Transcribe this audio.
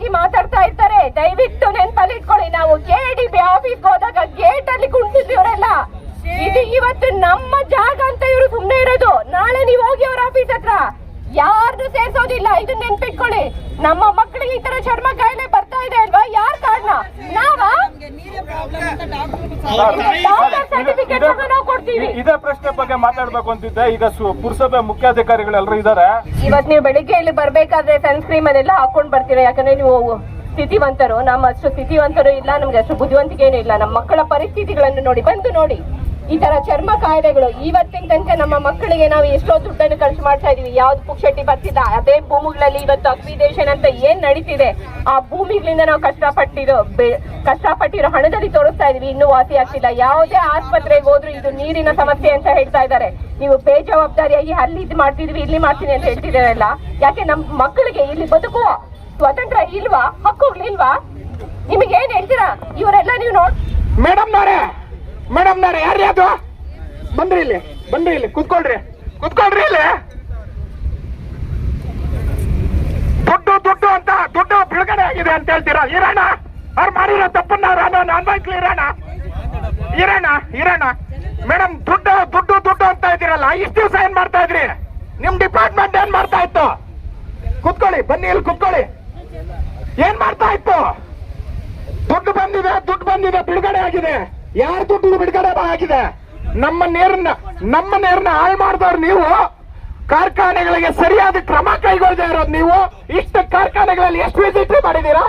ಆಗಿ ಮಾತಾಡ್ತಾ ಇರ್ತಾರೆ. ದಯವಿಟ್ಟು ನೆನ್ಪಲ್ಲಿ ಇಟ್ಕೊಳ್ಳಿ, ನಾವು ಕೆಡಿಬಿ ಆಫೀಸ್ಗೆ ಹೋದಾಗ ಗೇಟ್ ಅಲ್ಲಿ ಕುಂತಿದ್ಯವರೆಲ್ಲ ಇದು ಇವತ್ತು ನಮ್ಮ ಜಾಗ ಅಂತ ಇವರು ಸುಮ್ಮನೆ ಇರೋದು. ನಾಳೆ ನೀವು ಹೋಗಿ ಅವ್ರ ಆಫೀಸ್ ಹತ್ರ ಯಾರನ್ನು ಸೇರ್ಸೋದಿಲ್ಲ. ಇದನ್ನ ನೆನ್ಪಿಟ್ಕೊಳ್ಳಿ. ನಮ್ಮ ಮಕ್ಕಳಿಗೆ ಈ ತರ ಚರ್ಮ ಕಾಯಿಲೆ ಬರ್ತಾ ಇದೆ ಅಲ್ವಾ, ಯಾರ್ ಕಾರಣ? ಇದೇ ಪ್ರಶ್ನೆ ಬಗ್ಗೆ ಮಾತಾಡ್ಬೇಕು ಅಂತಿದ್ದೆ. ಈಗ ಪುರಸಭೆ ಮುಖ್ಯಾಧಿಕಾರಿಗಳೆಲ್ಲರೂ ಇದ್ದಾರೆ. ಇವತ್ ನೀವು ಬೆಳಿಗ್ಗೆ ಇಲ್ಲಿ ಬರ್ಬೇಕಾದ್ರೆ ಸನ್ಸ್ಕ್ರೀನ್ ಅದೆಲ್ಲ ಹಾಕೊಂಡ್ ಬರ್ತೀರಾ, ಯಾಕಂದ್ರೆ ನೀವು ಸ್ಥಿತಿವಂತರು. ನಮ್ಮ ಅಷ್ಟು ಸ್ಥಿತಿವಂತರು ಇಲ್ಲ, ನಮ್ಗೆ ಅಷ್ಟು ಬುದ್ಧಿವಂತಿಕೆನೂ ಇಲ್ಲ. ನಮ್ಮ ಮಕ್ಕಳ ಪರಿಸ್ಥಿತಿಗಳನ್ನು ನೋಡಿ, ಬಂದು ನೋಡಿ. ಈ ತರ ಚರ್ಮ ಕಾಯಿಲೆಗಳು ಇವತ್ತಿನ ತನಕ ನಮ್ಮ ಮಕ್ಕಳಿಗೆ ನಾವು ಎಷ್ಟೋ ದುಡ್ಡನ್ನು ಖರ್ಚು ಮಾಡ್ತಾ ಇದೀವಿ. ಯಾವ್ದು ಪುಕ್ಷಟಿ ಬರ್ತಿಲ್ಲ. ಅದೇ ಭೂಮಿಗಳಲ್ಲಿ ಇವತ್ತು ಅಕ್ವಿಡೇಷನ್ ಅಂತ ಏನ್ ನಡೀತಿದೆ, ಆ ಭೂಮಿಗಳಿಂದ ನಾವು ಕಷ್ಟಪಟ್ಟಿರೋ ಹಣದಲ್ಲಿ ತೋರಿಸ್ತಾ ಇದೀವಿ, ಇನ್ನೂ ವಾಸಿ ಆಗ್ತಿಲ್ಲ. ಯಾವುದೇ ಆಸ್ಪತ್ರೆಗೆ ಹೋದ್ರು ಇದು ನೀರಿನ ಸಮಸ್ಯೆ ಅಂತ ಹೇಳ್ತಾ ಇದ್ದಾರೆ. ನೀವು ಬೇಜವಾಬ್ದಾರಿಯಾಗಿ ಅಲ್ಲಿ ಇದು ಮಾಡ್ತಿದ್ವಿ, ಇಲ್ಲಿ ಮಾಡ್ತೀನಿ ಅಂತ ಹೇಳ್ತಿದಾರಲ್ಲ, ಯಾಕೆ ನಮ್ಮ ಮಕ್ಕಳಿಗೆ ಇಲ್ಲಿ ಬದುಕುವ ಸ್ವತಂತ್ರ ಇಲ್ವಾ, ಹಕ್ಕುಗಳಿಲ್ವಾ? ನಿಮಗೆ ಏನ್ ಹೇಳ್ತೀರಾ? ಇವರೆಲ್ಲ ನೀವು ಮೇಡಮ್ ನಾರೆ ಯಾರು ಅದು? ಬನ್ರಿ ಇಲ್ಲಿ ಕುತ್ಕೊಳ್ರಿ ಇಲ್ಲಿ. ದುಡ್ಡು ಅಂತ ದುಡ್ಡು ಬಿಡುಗಡೆ ಆಗಿದೆ ಅಂತ ಹೇಳ್ತೀರಾ? ಇರೋಣ ಅವ್ರು ಮಾಡಿರೋ ತಪ್ಪನ್ನ ಅನ್ವಯಿಸ್ಲಿ. ಇರೋಣ ಮೇಡಮ್, ದುಡ್ಡು ಅಂತ ಇದ್ದೀರಲ್ಲ, ಇಷ್ಟು ದಿವಸ ಏನ್ ಮಾಡ್ತಾ ಇದ್ರಿ? ನಿಮ್ ಡಿಪಾರ್ಟ್ಮೆಂಟ್ ಏನ್ ಮಾಡ್ತಾ ಇತ್ತು? ಕುತ್ಕೊಳ್ಳಿ, ಬನ್ನಿ ಇಲ್ಲಿ ಕುತ್ಕೊಳ್ಳಿ. ಏನ್ ಮಾಡ್ತಾ ಇತ್ತು? ದುಡ್ಡು ಬಂದಿದೆ, ಬಿಡುಗಡೆ ಆಗಿದೆ. ಯಾರ ದುಡ್ಡು ಬಿಡುಗಡೆ ಆಗಿದೆ? ನಮ್ಮ ನೀರನ್ನ ಹಾಳು ಮಾಡಿದವ್ರು ನೀವು. ಕಾರ್ಖಾನೆಗಳಿಗೆ ಸರಿಯಾದ ಕ್ರಮ ಕೈಗೊಳ್ಳದೆ ಇರೋದು ನೀವು. ಇಷ್ಟು ಕಾರ್ಖಾನೆಗಳಲ್ಲಿ ಎಷ್ಟು ವಿಸಿಟ್ ಮಾಡಿದೀರಾ?